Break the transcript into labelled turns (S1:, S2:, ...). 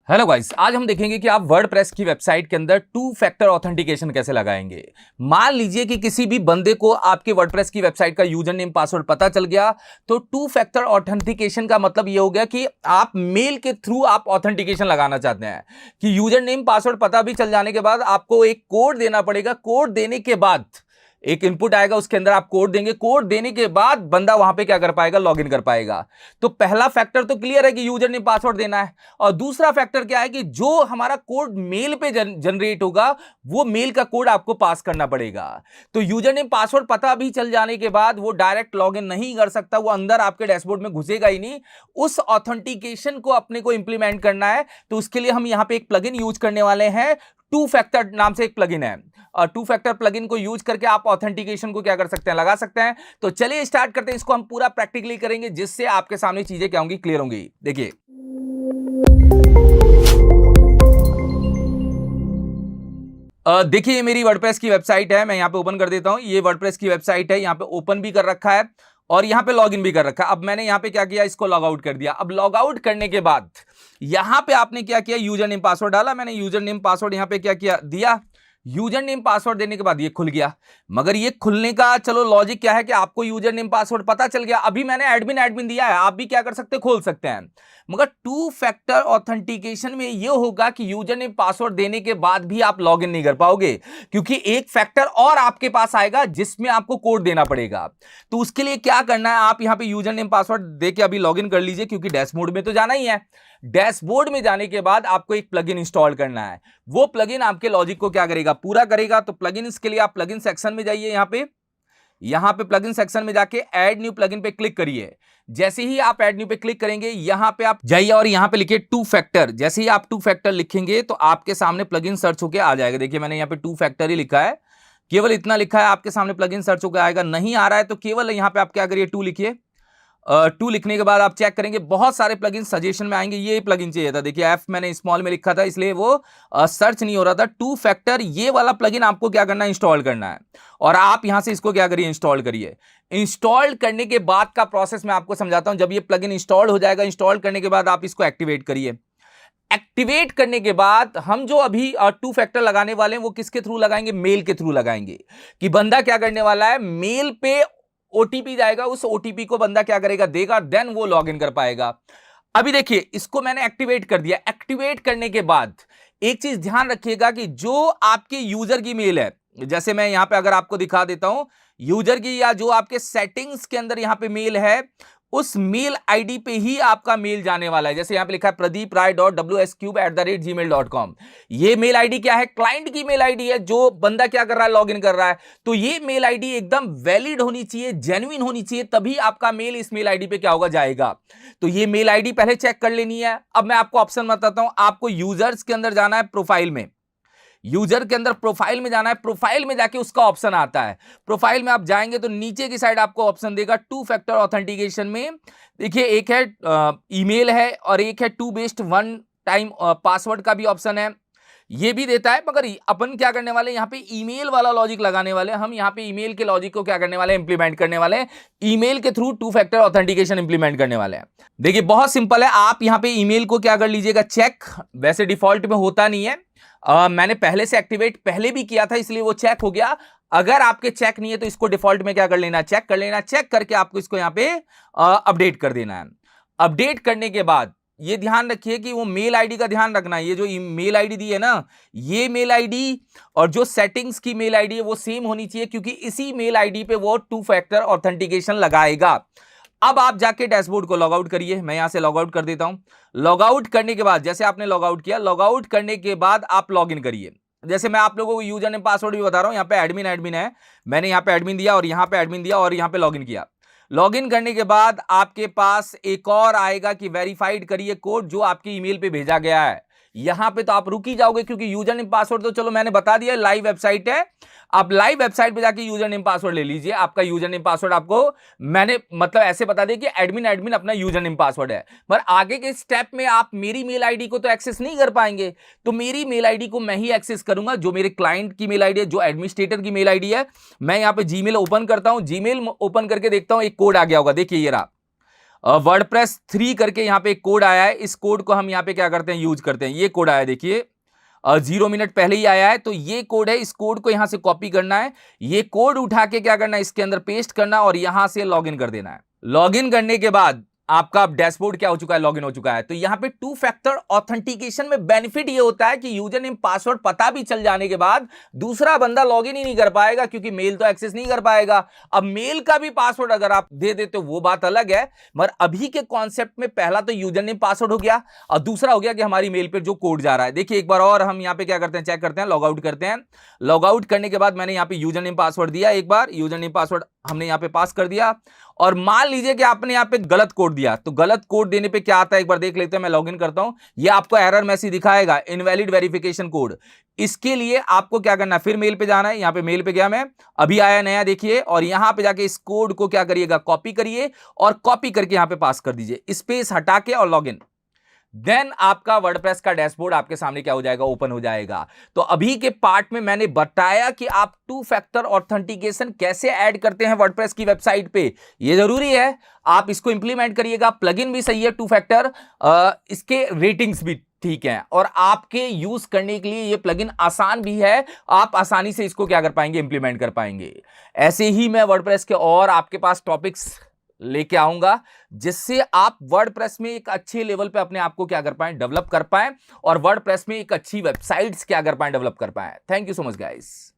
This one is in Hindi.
S1: हेलो गाइस, आज हम देखेंगे कि आप वर्डप्रेस की वेबसाइट के अंदर टू फैक्टर ऑथेंटिकेशन कैसे लगाएंगे। मान लीजिए कि किसी भी बंदे को आपके वर्डप्रेस की वेबसाइट का यूजर नेम पासवर्ड पता चल गया, तो टू फैक्टर ऑथेंटिकेशन का मतलब ये हो गया कि आप मेल के थ्रू आप ऑथेंटिकेशन लगाना चाहते हैं कि यूजर नेम पासवर्ड पता भी चल जाने के बाद आपको एक कोड देना पड़ेगा। कोड देने के बाद एक इनपुट आएगा, उसके अंदर आप कोड देंगे। कोड देने के बाद बंदा वहां पे क्या कर पाएगा, लॉगिन कर पाएगा। तो पहला फैक्टर तो क्लियर है कि यूजर नेम पासवर्ड देना है, और दूसरा फैक्टर क्या है कि जो हमारा कोड मेल पे जनरेट होगा वो मेल का कोड आपको पास करना पड़ेगा। तो यूजर नेम पासवर्ड पता भी चल जाने के बाद वो डायरेक्ट लॉगिन नहीं कर सकता, वो अंदर आपके डैशबोर्ड में घुसेगा ही नहीं। उस ऑथेंटिकेशन को अपने को इंप्लीमेंट करना है, तो उसके लिए हम यहां पे एक प्लगइन यूज करने वाले हैं। टू फैक्टर नाम से एक प्लगइन है, और टू फैक्टर प्लगइन को यूज करके आप ऑथेंटिकेशन को क्या कर सकते हैं, लगा सकते हैं। तो चलिए स्टार्ट करते हैं, इसको हम पूरा प्रैक्टिकली करेंगे जिससे आपके सामने चीजें क्या होंगी, क्लियर होंगी। देखिए, देखिए ये मेरी वर्डप्रेस की वेबसाइट है। मैं यहां पे ओपन कर देता हूं। ये वर्डप्रेस की वेबसाइट है, यहां पे ओपन भी कर रखा है और यहां पे लॉगिन भी कर रखा है। अब मैंने यहां पे क्या किया, इसको लॉग आउट कर दिया। अब लॉग आउट करने के बाद यहां पे आपने क्या किया, यूजर नेम पासवर्ड डाला। मैंने यूजर नेम पासवर्ड यहां पे क्या किया, दिया। यूजर नेम पासवर्ड देने के बाद ये खुल गया। मगर ये खुलने का चलो लॉजिक क्या है कि आपको यूजर नेम पासवर्ड पता चल गया, अभी मैंने एडमिन एडमिन दिया है, आप भी क्या कर सकते, खोल सकते हैं। मगर टू फैक्टर ऑथेंटिकेशन में ये होगा कि यूजर नेम पासवर्ड देने के बाद भी आप लॉगिन नहीं कर पाओगे, क्योंकि एक फैक्टर और आपके पास आएगा जिसमें आपको कोड देना पड़ेगा। तो उसके लिए क्या करना है, आप यहां पे यूजर नेम पासवर्ड देके अभी लॉगिन कर लीजिए, क्योंकि डैशबोर्ड में तो जाना ही है। डैशबोर्ड में जाने के बाद आपको एक प्लगइन इंस्टॉल करना है। वो प्लगइन आपके लॉजिक को क्या करेगा, पूरा करेगा। तो प्लगइन्स के लिए आप प्लगइन सेक्शन में जाइए। यहां पे प्लगइन सेक्शन में जाके ऐड न्यू प्लगइन पे क्लिक करिए। जैसे ही आप ऐड न्यू पे क्लिक करेंगे, यहां पे आप जाइए और यहां पे लिखिए टू फैक्टर। जैसे ही आप टू फैक्टर लिखेंगे तो आपके सामने प्लगइन सर्च होके आ जाएगा। देखिए मैंने यहां पे टू फैक्टर ही लिखा है, केवल इतना लिखा है, आपके सामने प्लगइन सर्च होकर आएगा। नहीं आ रहा है तो केवल यहां पे आप क्या करिए, टू लिखिए। टू लिखने के बाद आप चेक करेंगे, बहुत सारे प्लगइन सजेशन में आएंगे। ये प्लगइन चाहिए था, देखिए एफ मैंने स्मॉल में लिखा था इसलिए वो सर्च नहीं हो रहा था। टू फैक्टर ये वाला प्लगइन आपको क्या करना है, इंस्टॉल करना है। और आप यहां से इसको क्या करिए, इंस्टॉल करिए। इंस्टॉल करने के बाद का प्रोसेस मैं आपको समझाता हूं। जब ये प्लगइन इंस्टॉल हो जाएगा, इंस्टॉल करने के बाद आप इसको एक्टिवेट करिए। एक्टिवेट करने के बाद हम जो अभी टू फैक्टर लगाने वाले हैं वो किसके थ्रू लगाएंगे, मेल के थ्रू लगाएंगे। कि बंदा क्या करने वाला है, मेल पे ओटीपी जाएगा, उस ओटीपी को बंदा क्या करेगा, देगा, देन वो लॉगिन कर पाएगा। अभी देखिए इसको मैंने एक्टिवेट कर दिया। एक्टिवेट करने के बाद एक चीज ध्यान रखिएगा कि जो आपके यूजर की मेल है, जैसे मैं यहां पे अगर आपको दिखा देता हूं यूजर की, या जो आपके सेटिंग्स के अंदर यहां पे मेल है, उस मेल आईडी पे ही आपका मेल जाने वाला है। जैसे यहां पे लिखा है pradeeprai.wscube@gmail.com। ये मेल आईडी क्या है, क्लाइंट की मेल आईडी है, जो बंदा क्या कर रहा है, लॉगिन कर रहा है। तो ये मेल आईडी एकदम वैलिड होनी चाहिए, जेन्युइन होनी चाहिए, तभी आपका मेल इस मेल आईडी पे क्या होगा, जाएगा। तो ये मेल आईडी पहले चेक कर लेनी है। अब मैं आपको ऑप्शन बताता हूं। आपको यूजर्स के अंदर जाना है, प्रोफाइल में, यूजर के अंदर प्रोफाइल में जाना है। प्रोफाइल में जाके उसका ऑप्शन आता है। प्रोफाइल में आप जाएंगे तो नीचे की साइड आपको ऑप्शन देगा टू फैक्टर ऑथेंटिकेशन में। देखिए एक है ईमेल है और एक है two based one time password का भी ऑप्शन है, ये भी देता है। मगर अपन क्या करने वाले, यहाँ पे ईमेल वाला लॉजिक लगाने वाले। हम यहाँ पे ईमेल के लॉजिक को क्या करने वाले, इंप्लीमेंट करने वाले हैं। ईमेल के through two factor authentication implement करने वाले हैं। देखिए बहुत सिंपल है, आप यहाँ पे ईमेल को क्या कर लीजिएगा, चेक। वैसे डिफॉल्ट में होता नहीं है, मैंने पहले से एक्टिवेट पहले भी किया था इसलिए वो चेक हो गया। अगर आपके चेक नहीं है तो इसको डिफॉल्ट में क्या कर लेना, चेक कर लेना। चेक करके आपको इसको यहां पे अपडेट कर देना है। अपडेट करने के बाद ये ध्यान रखिए कि वो मेल आईडी का ध्यान रखना है। ये जो मेल आईडी दी है ना, ये मेल आईडी और जो सेटिंग्स की मेल आईडी है वो सेम होनी चाहिए, क्योंकि इसी मेल आईडी पे वो टू फैक्टर ऑथेंटिकेशन लगाएगा। अब आप जाके डैशबोर्ड को लॉग आउट करिए। मैं यहां से लॉग आउट कर देता हूं। लॉग आउट करने के बाद, जैसे आपने लॉग आउट किया, लॉग आउट करने के बाद आप लॉग इन करिए। जैसे मैं आप लोगों को यूजर नेम पासवर्ड भी बता रहा हूं। यहां पे एडमिन एडमिन है, मैंने यहां पे एडमिन दिया और यहां पे एडमिन दिया और यहां पे लॉग इन किया। लॉग इन करने के बाद आपके पास एक और आएगा कि वेरीफाइड करिए कोड जो आपकी ईमेल पे भेजा गया है। यहां पे तो आप रुक ही जाओगे, क्योंकि यूजर नेम पासवर्ड तो चलो मैंने बता दिया, लाइव वेबसाइट है। आप लाइव वेबसाइट पे जाके यूजर नेम पासवर्ड ले लीजिए। आपका यूजर नेम पासवर्ड आपको मैंने मतलब ऐसे बता दिया कि एडमिन एडमिन अपना यूजर नेम पासवर्ड है। पर आगे के स्टेप में आप मेरी मेल आईडी को तो एक्सेस नहीं कर पाएंगे। तो मेरी मेल आईडी को मैं ही एक्सेस करूंगा, जो मेरे क्लाइंट की मेल आईडी है, जो एडमिनिस्ट्रेटर की मेल आईडी है। मैं यहां पे जीमेल ओपन करता हूं। जीमेल ओपन करके देखता हूं एक कोड आ गया होगा, देखिए ये रहा। वर्डप्रेस 3 करके यहाँ पे एक कोड आया है, इस कोड को हम यहाँ पे क्या करते हैं, यूज करते हैं। ये कोड आया देखिए, 0 मिनट पहले ही आया है, तो ये कोड है, इस कोड को यहां से कॉपी करना है, ये कोड उठा के क्या करना है, इसके अंदर पेस्ट करना और यहां से लॉगिन कर देना है। लॉगिन करने के बाद आपका डैशबोर्ड क्या हो चुका है, लॉगिन हो चुका है। तो यहां पे 2 फैक्टर ऑथेंटिकेशन में बेनिफिट ये होता है कि यूजर नेम पासवर्ड पता भी चल जाने के बाद दूसरा बंदा लॉगिन ही नहीं कर पाएगा, क्योंकि मेल तो एक्सेस नहीं कर पाएगा। अब मेल का भी पासवर्ड अगर आप दे देते हो वो बात अलग है, मगर अभी के कॉन्सेप्ट में पहला तो यूजर नेम पासवर्ड हो गया और दूसरा हो गया कि हमारी मेल पे जो कोड जा रहा है। देखिए एक बार और हम यहां पे क्या करते हैं, चेक करते हैं, लॉग आउट करते हैं। लॉग आउट करने के बाद मैंने यहां पे यूजर नेम पासवर्ड दिया, एक बार यूजर नेम पासवर्ड हमने यहां पे पास कर दिया और मान लीजिए कि आपने यहां पे गलत कोड दिया, तो गलत कोड देने पे क्या आता है एक बार देख लेते हैं। मैं लॉगिन करता हूं, ये आपको एरर मैसेज दिखाएगा, इनवैलिड वेरिफिकेशन कोड। इसके लिए आपको क्या करना है, फिर मेल पे जाना है। यहां पे मेल पे गया मैं, अभी आया नया देखिए, और यहां पे जाके इस कोड को क्या करिएगा, कॉपी करिए और कॉपी करके यहां पे पास कर दीजिए, स्पेस हटा के और लॉगिन। देन आपका वर्डप्रेस का डैशबोर्ड आपके सामने क्या हो जाएगा, ओपन हो जाएगा। तो अभी के पार्ट में मैंने बताया कि आप 2 फैक्टर ऑथेंटिकेशन कैसे ऐड करते हैं वर्डप्रेस की वेबसाइट पे। ये जरूरी है, आप इसको इंप्लीमेंट करिएगा। प्लगइन भी सही है 2 फैक्टर, इसके रेटिंग्स भी ठीक है और आपके यूज करने के लिए ये प्लगइन आसान भी है, आप आसानी से इसको क्या कर पाएंगे, इंप्लीमेंट कर पाएंगे। ऐसे ही मैं वर्डप्रेस के और आपके पास टॉपिक्स लेके आऊंगा, जिससे आप वर्डप्रेस में एक अच्छे लेवल पे अपने आप को क्या कर पाए, डेवलप कर पाए, और वर्डप्रेस में एक अच्छी वेबसाइट्स क्या कर पाए, डेवलप कर पाए। Thank you so much guys.